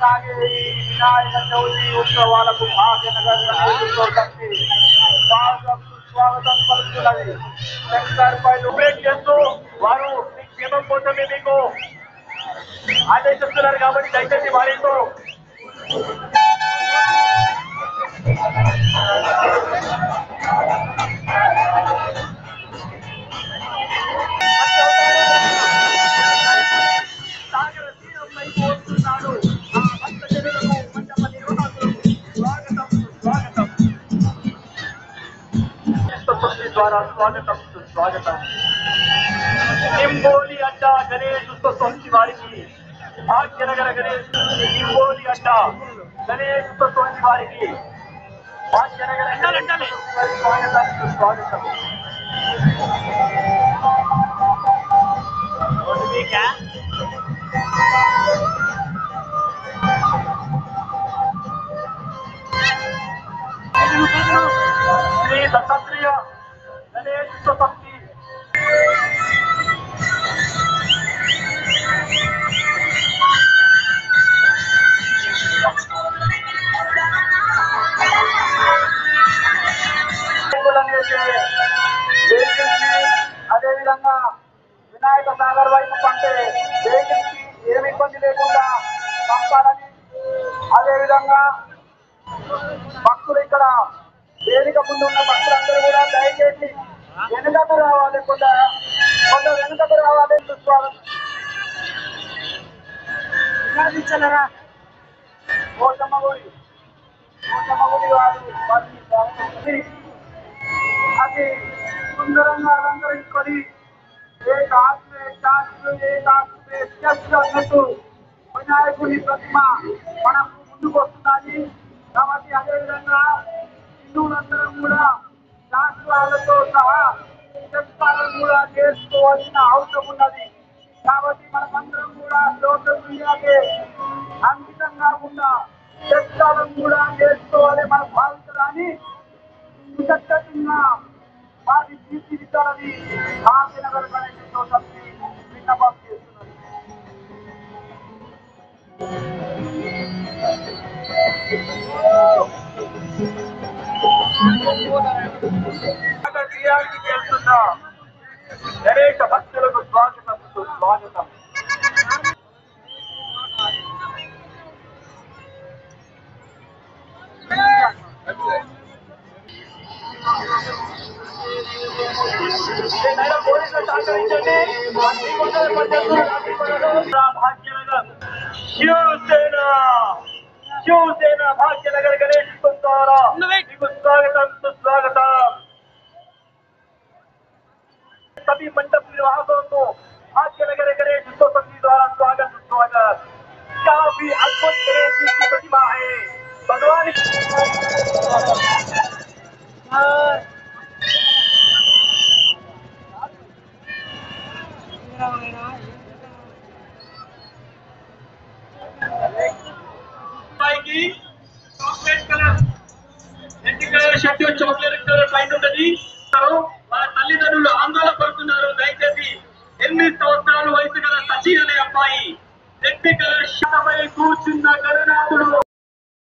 సాగే ఈ వినాయక చవితి ఉత్సవాలకు భాగ్యనగర్ స్వాగతం పలుకుతున్నది. శంకర్పై ఉపయోగం చేస్తూ వారు మీ క్షేమం కోసమే మీకు ఆదేశిస్తున్నారు కాబట్టి దయచేసి వారితో द्वारा स्वागतम सुस्वागतम निंबोली अड्डा गणेश उत्सव वारी भाग्यनगर गणेश निंबोली अड्डा गणेश उत्सव वारी भाग्यनगर स्वागतम सुस्वागतम क्या श्री दत्तात्रेय गणेश चतुर्थी అదే విధంగా వినాయక సాగర్ వైపు పంటే వెహికల్స్కి ఏమి ఇబ్బంది లేకుండా పంపాలని, అదేవిధంగా భక్తులు ఇక్కడ వేదిక ముందు ఉన్న భక్తులందరూ కూడా దయచేసి వెనుకకు రావాలి, కొంత వెనుకకు రావాలి. విచారించారా కోటమ్మ గుడి వారు అది సుందరంగా అలంకరించుకొని అన్నట్టు వినాయకుడి ప్రతిమ మనకు ముందుకు వస్తున్నది. కాబట్టి అదేవిధంగా హిందువులందరం కూడా శాస్త్రాలతో సహా చెప్తాలను కూడా చేసుకోవాల్సిన అవసరం ఉన్నది. కాబట్టి మనమందరం కూడా సోషల్ మీడియాకే అంకితం కాకుండా చెప్తాలను కూడా చేసుకోవాలి. మన భావించడాన్ని కృతజ్ఞతంగా వారి తీర్చిదిద్దాలని భాగ్యనగర్ గణేష్ సొసైటీ విన్నపం చేస్తున్నది. వెళ్తున్న గణేష భక్తులకు స్వాగతం సుస్వాగతం. పోలీసులు సహకరించండి. భాగ్యనగర్ शिवसेना भाग्यनगर गणेश द्वारा स्वागतम सुस्वागतम. सभी मंडप निर्वाहकों को भाग्यनगर गणेश समिति द्वारा स्वागत सुस्वागत. काफी अद्भुत गणेश जी की प्रतिमा है. भगवान chocolate colour red colour shirt chocolate colour పైన ఉంటుంది. వాళ్ళ తల్లిదండ్రులు ఆందోళన పడుతున్నారు. దయచేసి 8 సంవత్సరాల వయసు గల సచి అనే అబ్బాయి రెడ్ కలర్ షర్ట్ పై కూర్చున్న గణనాథుడు